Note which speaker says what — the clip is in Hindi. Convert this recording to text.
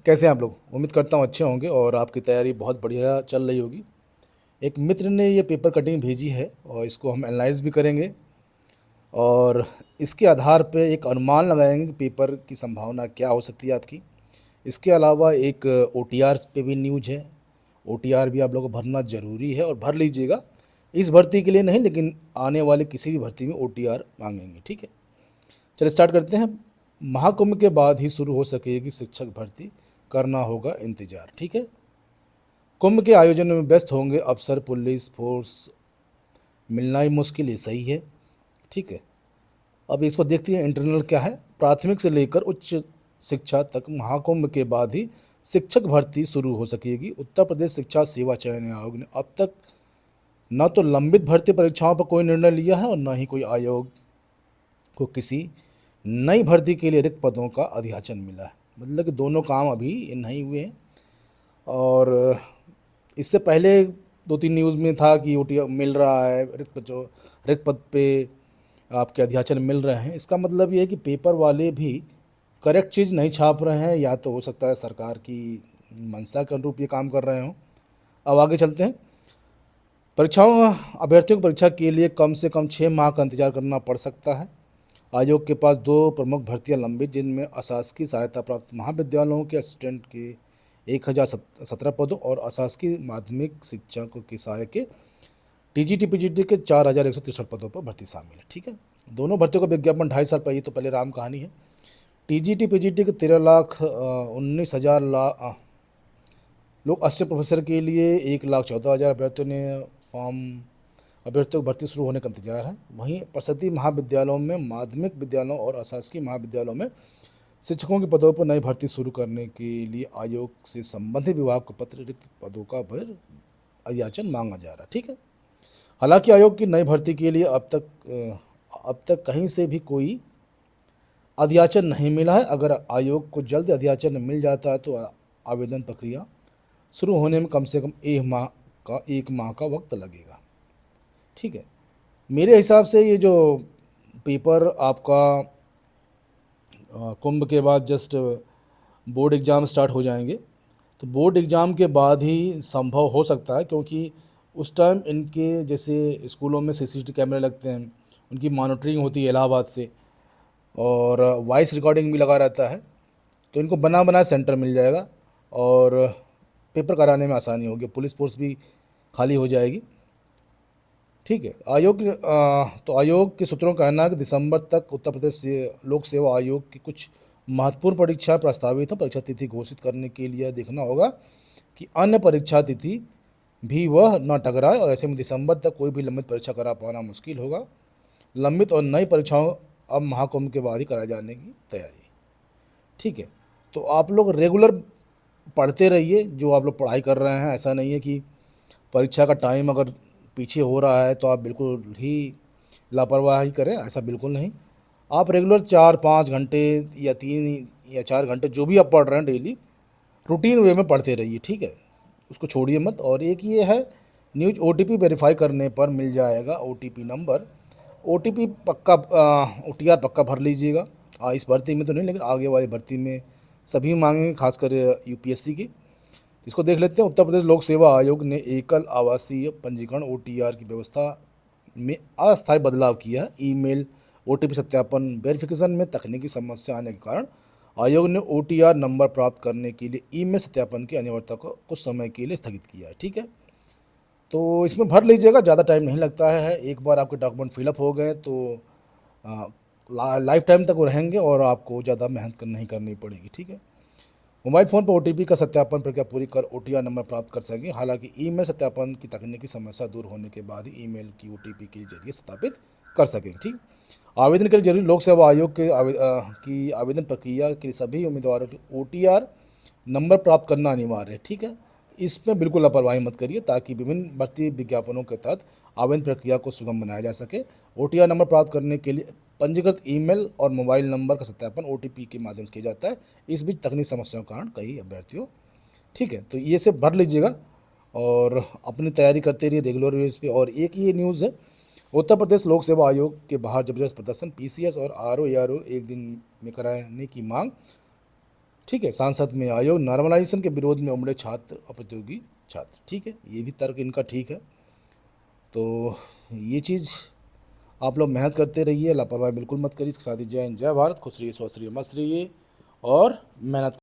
Speaker 1: कैसे हैं आप लोग? उम्मीद करता हूँ अच्छे होंगे और आपकी तैयारी बहुत बढ़िया चल रही होगी। एक मित्र ने ये पेपर कटिंग भेजी है और इसको हम एनालाइज़ भी करेंगे और इसके आधार पे एक अनुमान लगाएँगे कि पेपर की संभावना क्या हो सकती है आपकी। इसके अलावा एक ओटीआर पे भी न्यूज़ है। ओटीआर भी आप लोगों को भरना ज़रूरी है और भर लीजिएगा। इस भर्ती के लिए नहीं, लेकिन आने वाले किसी भी भर्ती में ओटीआर माँगेंगे, ठीक है? चलिए स्टार्ट करते हैं। महाकुंभ के बाद ही शुरू हो सकेगी शिक्षक भर्ती, करना होगा इंतज़ार, ठीक है? कुंभ के आयोजन में व्यस्त होंगे अफसर, पुलिस फोर्स मिलना ही मुश्किल, ये सही है, ठीक है? अब इसको देखते हैं इंटरनल क्या है। प्राथमिक से लेकर उच्च शिक्षा तक महाकुंभ के बाद ही शिक्षक भर्ती शुरू हो सकेगी। उत्तर प्रदेश शिक्षा सेवा चयन आयोग ने अब तक न तो लंबित भर्ती परीक्षाओं पर कोई निर्णय लिया है और न ही कोई आयोग को किसी नई भर्ती के लिए रिक्त पदों का अधियाचन मिला है। मतलब कि दोनों काम अभी नहीं हुए हैं। और इससे पहले 2-3 न्यूज़ में था कि ओटी मिल रहा है, रिक्त पद पे आपके अध्याचन मिल रहे हैं। इसका मतलब ये है कि पेपर वाले भी करेक्ट चीज़ नहीं छाप रहे हैं, या तो हो सकता है सरकार की मंशा के अनुरूप ये काम कर रहे हों। अब आगे चलते हैं। परीक्षाओं अभ्यर्थियों की परीक्षा के लिए कम से कम 6 माह का इंतजार करना पड़ सकता है। आयोग के पास 2 प्रमुख भर्तियां लंबित, जिनमें अशासकीय सहायता प्राप्त महाविद्यालयों के असिस्टेंट के 1017 पदों और अशासकीय माध्यमिक शिक्षकों के सहायक के टीजीटी पीजीटी के 4163 पदों पर भर्ती शामिल है, ठीक है? दोनों भर्तियों का विज्ञापन 2.5 साल पहले, तो पहले राम कहानी है। टीजीटी पीजीटी के 13,19,000 लोग, असिस्टेंट प्रोफेसर के लिए 1,14,000 अभ्यर्थियों ने फॉर्म अभ्यर्थियों की भर्ती शुरू होने का इंतजार है। वहीं प्रसिद्धि महाविद्यालयों में, माध्यमिक विद्यालयों और अशासकीय महाविद्यालयों में शिक्षकों के पदों पर नई भर्ती शुरू करने के लिए आयोग से संबंधित विभाग को पत्र रिक्त पदों का फिर अध्याचन मांगा जा रहा है, ठीक है? हालांकि आयोग की नई भर्ती के लिए अब तक कहीं से भी कोई अध्याचन नहीं मिला है। अगर आयोग को जल्द अध्याचन मिल जाता है तो आवेदन प्रक्रिया शुरू होने में कम से कम 1 माह का वक्त लगेगा, ठीक है? मेरे हिसाब से ये जो पेपर आपका कुंभ के बाद जस्ट बोर्ड एग्ज़ाम स्टार्ट हो जाएंगे, तो बोर्ड एग्ज़ाम के बाद ही संभव हो सकता है, क्योंकि उस टाइम इनके जैसे स्कूलों में सीसीटीवी कैमरे लगते हैं, उनकी मॉनिटरिंग होती है इलाहाबाद से, और वॉइस रिकॉर्डिंग भी लगा रहता है, तो इनको बना बनाया सेंटर मिल जाएगा और पेपर कराने में आसानी होगी। पुलिस फोर्स भी खाली हो जाएगी, ठीक है? तो आयोग के सूत्रों का कहना है कि दिसंबर तक उत्तर प्रदेश से लोक सेवा आयोग की कुछ महत्वपूर्ण परीक्षा प्रस्तावित है। परीक्षा तिथि घोषित करने के लिए देखना होगा कि अन्य परीक्षा तिथि भी वह न टकराए, और ऐसे में दिसंबर तक कोई भी लंबित परीक्षा करा पाना मुश्किल होगा। लंबित और नई परीक्षाओं अब महाकुंभ के बाद ही कराए जाने की तैयारी, ठीक है? तो आप लोग रेगुलर पढ़ते रहिए जो आप लोग पढ़ाई कर रहे हैं। ऐसा नहीं है कि परीक्षा का टाइम अगर पीछे हो रहा है तो आप बिल्कुल ही लापरवाही करें, ऐसा बिल्कुल नहीं। आप रेगुलर 4-5 घंटे या 3 या 4 घंटे जो भी आप पढ़ रहे हैं डेली, रूटीन वे में पढ़ते रहिए, ठीक है? उसको छोड़िए मत। और एक ये है न्यूज़, ओटीपी वेरीफाई करने पर मिल जाएगा ओटीपी नंबर। ओटीपी पक्का, ओटीआर पक्का भर लीजिएगा। इस भर्ती में तो नहीं, लेकिन आगे वाली भर्ती में सभी मांगेंगे, खासकर यूपीएससी की। इसको देख लेते हैं। उत्तर प्रदेश लोक सेवा आयोग ने एकल आवासीय पंजीकरण ओटीआर की व्यवस्था में अस्थायी बदलाव किया है। ईमेल ओटीपी सत्यापन वेरिफिकेशन में तकनीकी समस्या आने के कारण आयोग ने ओटीआर नंबर प्राप्त करने के लिए ईमेल सत्यापन की अनिवार्यता को कुछ समय के लिए स्थगित किया है, ठीक है? तो इसमें भर लीजिएगा, ज़्यादा टाइम नहीं लगता है। एक बार आपके डॉक्यूमेंट फिलअप हो गए तो लाइफ टाइम तक वो रहेंगे और आपको ज़्यादा मेहनत नहीं करनी पड़ेगी, ठीक है? मोबाइल फ़ोन पर ओटीपी का सत्यापन प्रक्रिया पूरी कर ओटीआर नंबर प्राप्त कर सकेंगे। हालांकि ईमेल सत्यापन की तकनीकी समस्या दूर होने के बाद ही ईमेल की ओटीपी के जरिए सत्यापित कर सकेंगे, ठीक? आवेदन के लिए जरूरी लोक सेवा आयोग की आवेदन प्रक्रिया के लिए सभी उम्मीदवारों को ओटीआर नंबर प्राप्त करना अनिवार्य है, ठीक है? इसमें बिल्कुल लापरवाही मत करिए, ताकि विभिन्न भर्ती विज्ञापनों के तहत आवेदन प्रक्रिया को सुगम बनाया जा सके। ओटीआर नंबर प्राप्त करने के लिए पंजीकृत ईमेल और मोबाइल नंबर का सत्यापन ओटीपी के माध्यम से किया जाता है। इस बीच तकनीकी समस्याओं के कारण कई अभ्यर्थियों, ठीक है? तो ये सब भर लीजिएगा और अपनी तैयारी करते रहिए रेगुलर बेस पे। और एक ये न्यूज़ है, उत्तर प्रदेश लोक सेवा आयोग के बाहर जबरदस्त प्रदर्शन, पीसीएस और आरओ एआरओ एक दिन में कराने की मांग। ठीक है। सांसद में आयोग नॉर्मलाइजेशन के विरोध में उमड़े छात्र और प्रतियोगी छात्र, ठीक है, ये भी तर्क इनका ठीक है। तो ये चीज़ आप लोग मेहनत करते रहिए, लापरवाही बिल्कुल मत करिए। इसके साथ ही जय हिंद, जय भारत, खुश रहिए, स्वस्थ रहिए, मस्त रहिए और मेहनत